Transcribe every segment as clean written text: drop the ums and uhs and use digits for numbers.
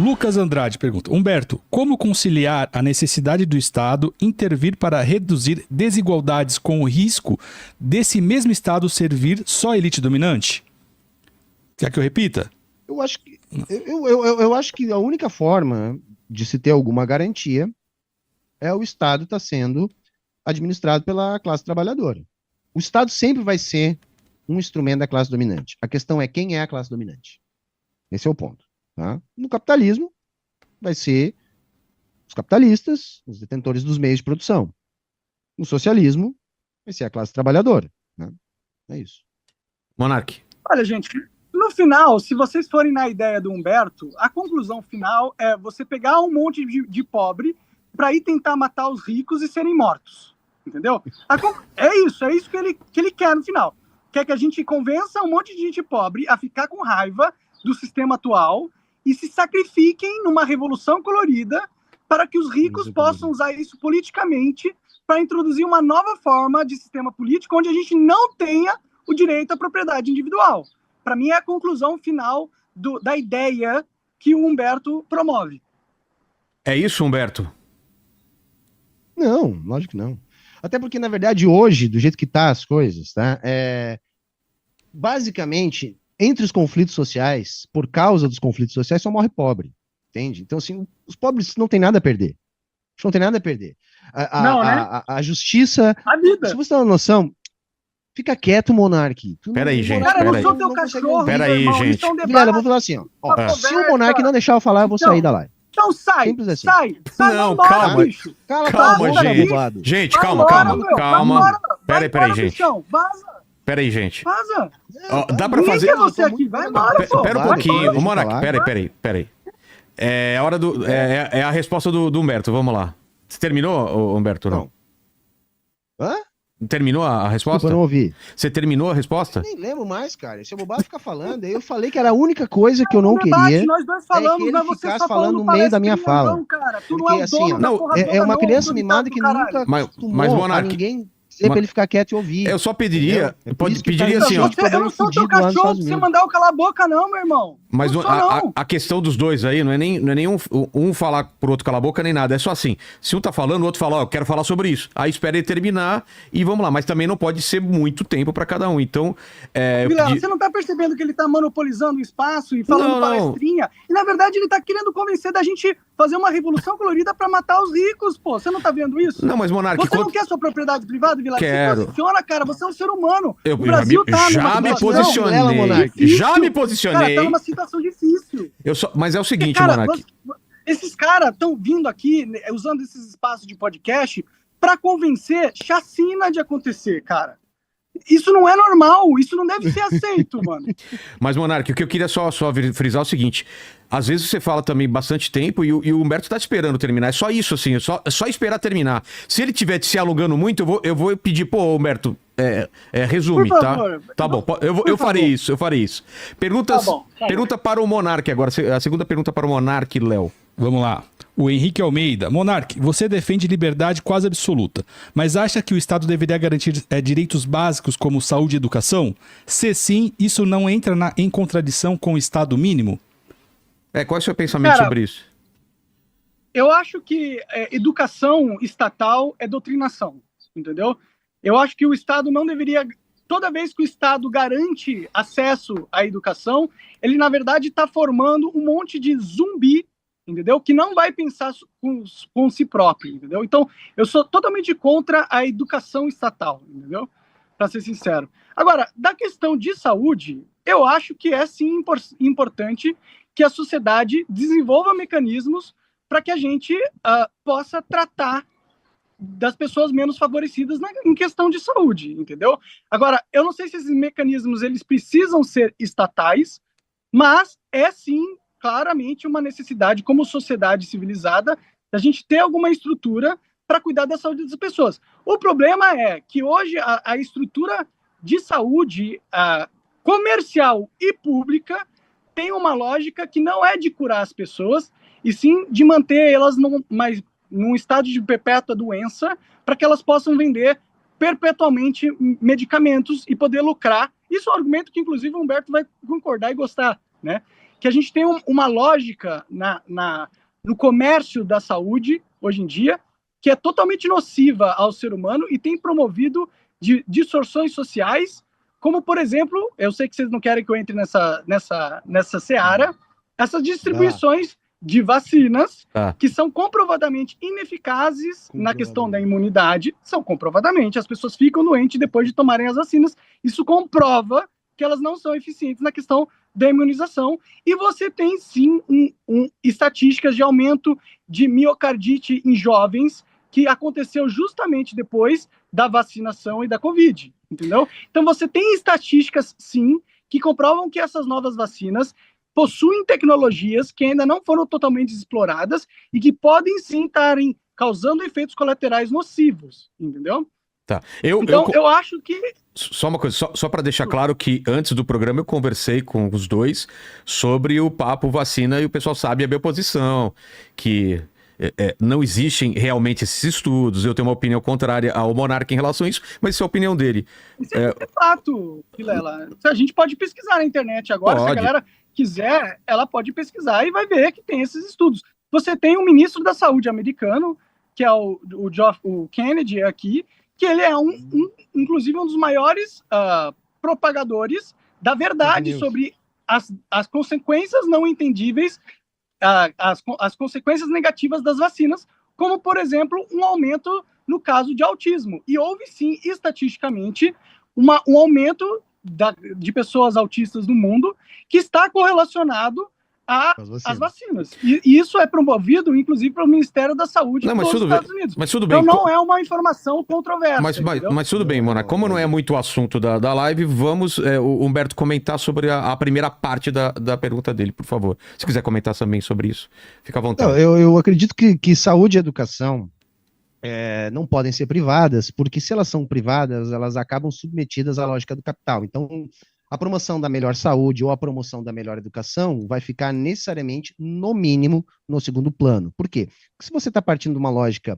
Lucas Andrade pergunta: Humberto, como conciliar a necessidade do Estado intervir para reduzir desigualdades com o risco desse mesmo Estado servir só a elite dominante? Quer que eu repita? Eu acho que a única forma de se ter alguma garantia é o Estado estar sendo administrado pela classe trabalhadora. O Estado sempre vai ser um instrumento da classe dominante. A questão é quem é a classe dominante. Esse é o ponto. Tá? No capitalismo, vai ser os capitalistas, os detentores dos meios de produção. No socialismo, vai ser a classe trabalhadora. Né? É isso. Monark. Olha, gente, no final, se vocês forem na ideia do Humberto, a conclusão final é você pegar um monte de pobre para ir tentar matar os ricos e serem mortos. Entendeu? É isso que ele quer no final. Quer que a gente convença um monte de gente pobre a ficar com raiva do sistema atual e se sacrifiquem numa revolução colorida para que os ricos possam usar isso politicamente para introduzir uma nova forma de sistema político onde a gente não tenha o direito à propriedade individual. Para mim, é a conclusão final da ideia que o Humberto promove. É isso, Humberto? Não, lógico que não. Até porque, na verdade, hoje, do jeito que tá as coisas, tá? Basicamente, entre os conflitos sociais, por causa dos conflitos sociais, só morre pobre, entende? Então, assim, os pobres não têm nada a perder. Não tem nada a perder. A justiça... A vida. Se você tem uma noção, fica quieto, Monark. Peraí, gente. Cara, eu não sou teu cachorro. Peraí, gente. Vilela, eu vou falar assim, ó. Se o Monark não deixar eu falar, eu vou sair da live. Então sai, Simples assim. sai. Não, embora, calma. bicho. Calma, gente. Gente, calma. Peraí, gente. Peraí, gente. Vaza. Ó, dá pra fazer... Quem é você aqui? Vai embora, pô. Pera um pouquinho. Ô, Monark, peraí. É a hora do... É a resposta do Humberto, vamos lá. Você terminou, Humberto, não? Hã? Terminou a resposta? Desculpa, eu não ouvi. Você terminou a resposta? Eu nem lembro mais, cara. Esse bobado fica falando. Eu falei que era a única coisa que eu não queria. Nós dois falamos, que ele mas você ficasse só falando no meio da minha fala. Não, cara. Tu Porque, não é o dono assim, da porra é toda, uma não, criança do mimada ditado que do caralho. nunca Mas, acostumou Monark, a ninguém dizer pra ele ficar quieto e ouvir. eu só pediria... É por isso que pediria tá- assim, ó... Eu não sou teu cachorro pra você mandar eu calar a boca, não, meu irmão. Mas não sou, não. a questão dos dois aí não é nem um falar pro outro calar a boca nem nada. É só assim, se um tá falando, o outro fala, ó, eu quero falar sobre isso. Aí espera ele terminar e vamos lá. Mas também não pode ser muito tempo pra cada um. Então, Vilela, você não tá percebendo que ele tá monopolizando o espaço e falando palestrinha? E na verdade ele tá querendo convencer da gente fazer uma revolução colorida pra matar os ricos, pô. Você não tá vendo isso? Não, mas Monark... Você não quer sua propriedade privada, Vilela? Quero. Se posiciona, cara. Você é um ser humano. Eu O Brasil já me posicionei. Já me posicionei. Cara, tá numa situação difícil. Mas é o seguinte, cara, Monark. Esses caras estão vindo aqui, né, usando esses espaços de podcast pra convencer chacina de acontecer, cara. Isso não é normal, isso não deve ser aceito, mano. Mas, Monark, o que eu queria só frisar é o seguinte: às vezes você fala também bastante tempo e o Humberto tá esperando terminar. É só isso, assim, é só esperar terminar. Se ele tiver se alongando muito, eu vou pedir, pô, Humberto, resume, Por favor. tá? Tá bom, eu farei isso. Pergunta para o Monark agora, a segunda pergunta para o Monark, Léo. Vamos lá. O Henrique Almeida. Monark, você defende liberdade quase absoluta, mas acha que o Estado deveria garantir direitos básicos como saúde e educação? Se sim, isso não entra em contradição com o Estado mínimo? Qual é o seu pensamento sobre isso? Eu acho que educação estatal é doutrinação, entendeu? Eu acho que o Estado não deveria... Toda vez que o Estado garante acesso à educação, ele, na verdade, está formando um monte de zumbi, entendeu? Que não vai pensar com si próprio, entendeu? Então, eu sou totalmente contra a educação estatal, entendeu? Para ser sincero. Agora, da questão de saúde, eu acho que é, sim, importante que a sociedade desenvolva mecanismos para que a gente possa tratar das pessoas menos favorecidas em questão de saúde, entendeu? Agora, eu não sei se esses mecanismos eles precisam ser estatais, mas é sim claramente uma necessidade como sociedade civilizada da gente ter alguma estrutura para cuidar da saúde das pessoas. O problema é que hoje a estrutura de saúde comercial e pública tem uma lógica que não é de curar as pessoas, e sim de manter elas num estado de perpétua doença, para que elas possam vender perpetuamente medicamentos e poder lucrar. Isso é um argumento que, inclusive, o Humberto vai concordar e gostar, né? que a gente tem uma lógica no comércio da saúde, hoje em dia, que é totalmente nociva ao ser humano e tem promovido distorções sociais, como, por exemplo, eu sei que vocês não querem que eu entre nessa seara, essas distribuições de vacinas que são comprovadamente ineficazes na questão da imunidade, são comprovadamente, as pessoas ficam doentes depois de tomarem as vacinas, isso comprova que elas não são eficientes na questão da imunização, e você tem sim estatísticas de aumento de miocardite em jovens, que aconteceu justamente depois da vacinação e da Covid, entendeu? Então você tem estatísticas, sim, que comprovam que essas novas vacinas possuem tecnologias que ainda não foram totalmente exploradas e que podem sim estarem causando efeitos colaterais nocivos, entendeu? Tá. Eu acho que... Só uma coisa, só para deixar claro que antes do programa eu conversei com os dois sobre o papo vacina e o pessoal sabe a minha posição, que não existem realmente esses estudos, eu tenho uma opinião contrária ao Monark em relação a isso, mas isso é a opinião dele. Isso é fato, Vilela. A gente pode pesquisar na internet agora, se a galera quiser, ela pode pesquisar e vai ver que tem esses estudos. Você tem o ministro da Saúde americano, que é o Kennedy aqui, que ele é inclusive um dos maiores propagadores da verdade sobre as consequências não entendíveis, as consequências negativas das vacinas, como, por exemplo, um aumento no caso de autismo. E houve, sim, estatisticamente, um aumento de pessoas autistas no mundo que está correlacionado às vacinas. E isso é promovido, inclusive, pelo Ministério da Saúde dos Estados Unidos. Mas tudo bem. Então não é uma informação controversa. Mas tudo bem, Monark. Como não é muito o assunto da live, vamos, o Humberto, comentar sobre a primeira parte da pergunta dele, por favor. Se quiser comentar também sobre isso, fica à vontade. Não, eu acredito que saúde e educação não podem ser privadas, porque se elas são privadas, elas acabam submetidas à lógica do capital. Então, a promoção da melhor saúde ou a promoção da melhor educação vai ficar necessariamente, no mínimo, no segundo plano. Por quê? Porque se você está partindo de uma lógica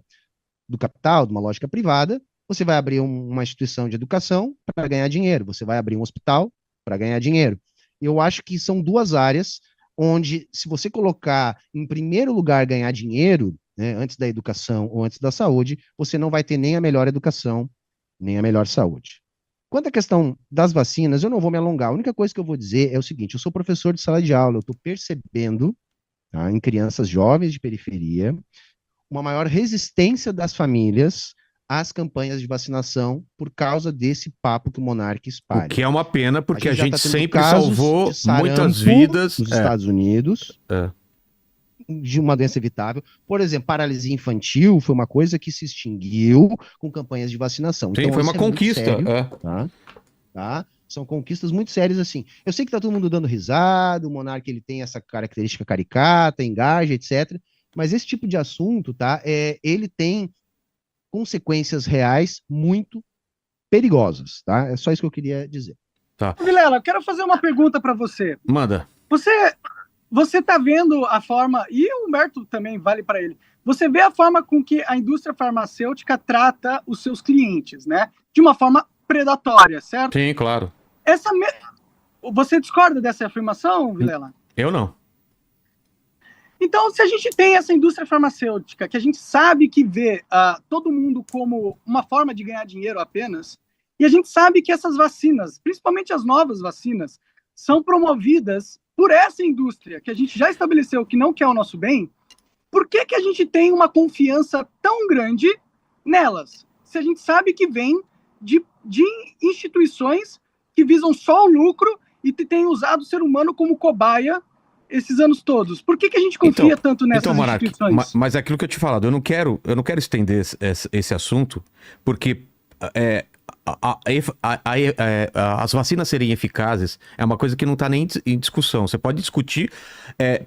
do capital, de uma lógica privada, você vai abrir uma instituição de educação para ganhar dinheiro, você vai abrir um hospital para ganhar dinheiro. Eu acho que são duas áreas onde, se você colocar em primeiro lugar ganhar dinheiro, né, antes da educação ou antes da saúde, você não vai ter nem a melhor educação, nem a melhor saúde. Quanto à questão das vacinas, eu não vou me alongar. A única coisa que eu vou dizer é o seguinte: eu sou professor de sala de aula, eu estou percebendo, em crianças jovens de periferia, uma maior resistência das famílias às campanhas de vacinação por causa desse papo que o Monark espalha. O que é uma pena, porque a gente tá sempre salvou muitas vidas nos Estados Unidos. De uma doença evitável. Por exemplo, paralisia infantil foi uma coisa que se extinguiu com campanhas de vacinação. Sim, então, foi uma conquista. Sério, tá? São conquistas muito sérias, assim. Eu sei que tá todo mundo dando risada, o Monark ele tem essa característica caricata, engaja, etc. Mas esse tipo de assunto, tá? Ele tem consequências reais muito perigosas, tá? É só isso que eu queria dizer. Tá. Vilela, eu quero fazer uma pergunta para você. Manda. Você está vendo a forma, e o Humberto também vale para ele, você vê a forma com que a indústria farmacêutica trata os seus clientes, né? De uma forma predatória, certo? Sim, claro. Você discorda dessa afirmação, Vilela? Eu não. Então, se a gente tem essa indústria farmacêutica, que a gente sabe que vê todo mundo como uma forma de ganhar dinheiro apenas, e a gente sabe que essas vacinas, principalmente as novas vacinas, são promovidas por essa indústria que a gente já estabeleceu que não quer o nosso bem, por que a gente tem uma confiança tão grande nelas? Se a gente sabe que vem de instituições que visam só o lucro e que têm usado o ser humano como cobaia esses anos todos. Por que a gente confia tanto nessas instituições? Mas é aquilo que eu te falado, eu não quero estender esse assunto, porque as vacinas serem eficazes é uma coisa que não está nem em discussão. Você pode discutir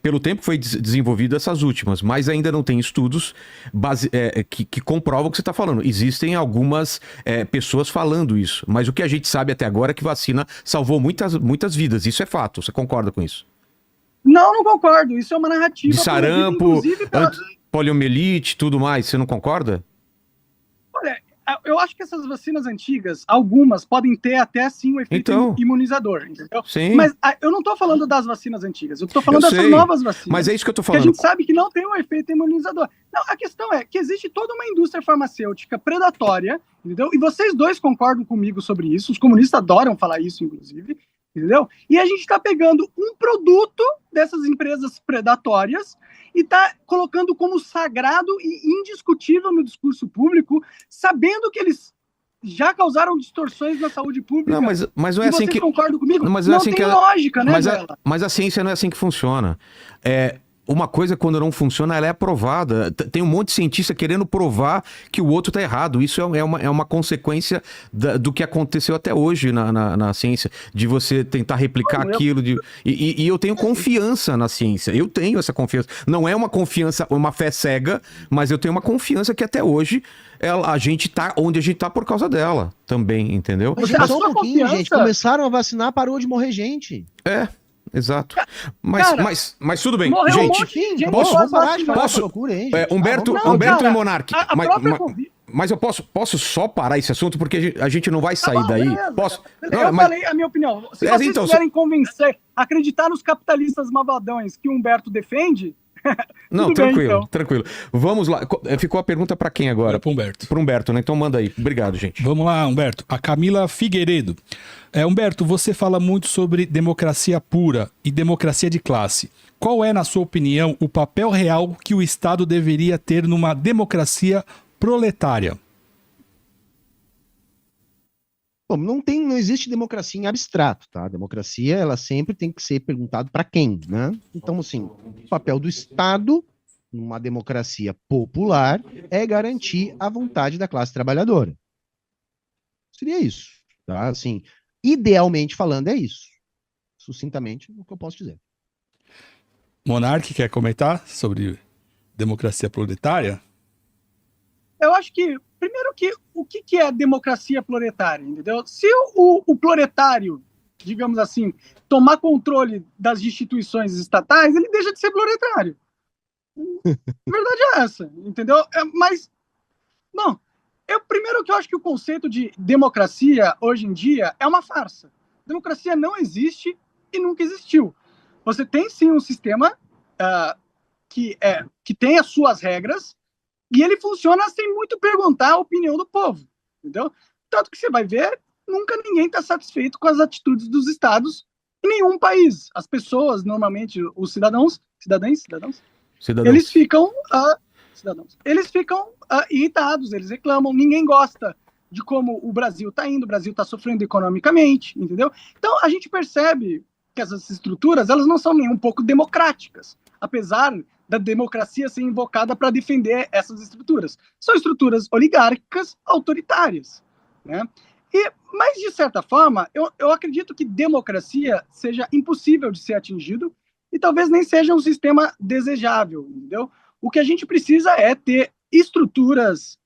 pelo tempo que foi desenvolvido essas últimas, mas ainda não tem estudos que comprovam o que você está falando. Existem algumas pessoas falando isso, mas o que a gente sabe até agora é que vacina salvou muitas vidas. Isso é fato. Você concorda com isso? Não concordo. Isso é uma narrativa. De sarampo, poliomielite, tudo mais. Você não concorda? Olha, eu acho que essas vacinas antigas, algumas podem ter até sim o efeito Então. imunizador, entendeu? Sim. Mas eu não tô falando das vacinas antigas, eu tô falando Eu dessas sei, novas vacinas. Mas é isso que eu tô Que a falando. gente sabe que não tem um efeito imunizador. Não, a questão é que existe toda uma indústria farmacêutica predatória, entendeu? E vocês dois concordam comigo sobre isso, os comunistas adoram falar isso, inclusive, entendeu? E a gente está pegando um produto dessas empresas predatórias e está colocando como sagrado e indiscutível no discurso público, sabendo que eles já causaram distorções na saúde pública. Não, mas não é E assim vocês que... concordam comigo? Não, mas não é assim tem que lógica, né, Bela? Mas a ciência não é assim que funciona. Uma coisa, quando não funciona, ela é aprovada. Tem um monte de cientista querendo provar que o outro está errado. Isso é uma consequência do que aconteceu até hoje na ciência, de você tentar replicar aquilo. E eu tenho confiança na ciência. Eu tenho essa confiança. Não é uma confiança, uma fé cega, mas eu tenho uma confiança que até hoje a gente tá onde a gente tá por causa dela também, entendeu? Mas Você- a só um sua pouquinho, confiança- gente. Começaram a vacinar, parou de morrer gente. Exato. Cara, Mas tudo bem, morreu um gente. monte de gente posso- Vamos parar de falar posso- essa loucura, hein, gente? Humberto, vamos lá. Humberto cara, e Monark. a própria Covid. Mas eu posso só parar esse assunto, porque a gente não vai sair bom, daí. beleza. Posso? Eu falei a minha opinião. Se vocês então, quiserem convencer, acreditar nos capitalistas malvadões que o Humberto defende, Não, tudo bem, tranquilo, então. tranquilo. Vamos lá. Ficou a pergunta pra quem agora? Agora pro Humberto. Pro Humberto, né? Então manda aí. Obrigado, gente. Vamos lá, Humberto. A Camila Figueiredo. Humberto, você fala muito sobre democracia pura e democracia de classe. Qual é, na sua opinião, o papel real que o Estado deveria ter numa democracia proletária? Bom, não existe democracia em abstrato, tá? A democracia, ela sempre tem que ser perguntado para quem, né? Então, assim, o papel do Estado numa democracia popular é garantir a vontade da classe trabalhadora. Seria isso, tá? Assim, idealmente falando, é isso. Sucintamente, o que eu posso dizer. Monark, quer comentar sobre democracia proletária? eu acho que, primeiro, o que é democracia proletária, entendeu? Se o proletário, digamos assim, tomar controle das instituições estatais, ele deixa de ser proletário. A verdade é essa, entendeu? Mas, bom, primeiro que eu acho que o conceito de democracia, hoje em dia, é uma farsa. Democracia não existe e nunca existiu. Você tem, sim, um sistema que tem as suas regras e ele funciona sem muito perguntar a opinião do povo, entendeu? Tanto que você vai ver, nunca ninguém está satisfeito com as atitudes dos estados em nenhum país. As pessoas, normalmente, os cidadãos, eles ficam irritados, eles reclamam, ninguém gosta de como o Brasil está indo, o Brasil está sofrendo economicamente, entendeu? Então, a gente percebe que essas estruturas, elas não são nem um pouco democráticas, apesar da democracia ser invocada para defender essas estruturas. São estruturas oligárquicas autoritárias, né? Mas, de certa forma, eu acredito que democracia seja impossível de ser atingido e talvez nem seja um sistema desejável, entendeu? O que a gente precisa é ter estruturas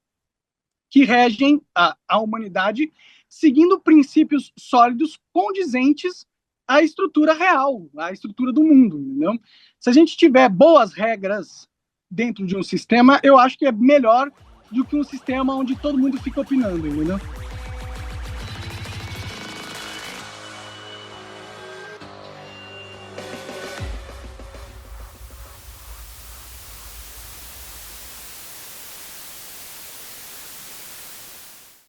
que regem a humanidade seguindo princípios sólidos, condizentes à estrutura real, à estrutura do mundo, entendeu? Se a gente tiver boas regras dentro de um sistema, eu acho que é melhor do que um sistema onde todo mundo fica opinando, entendeu?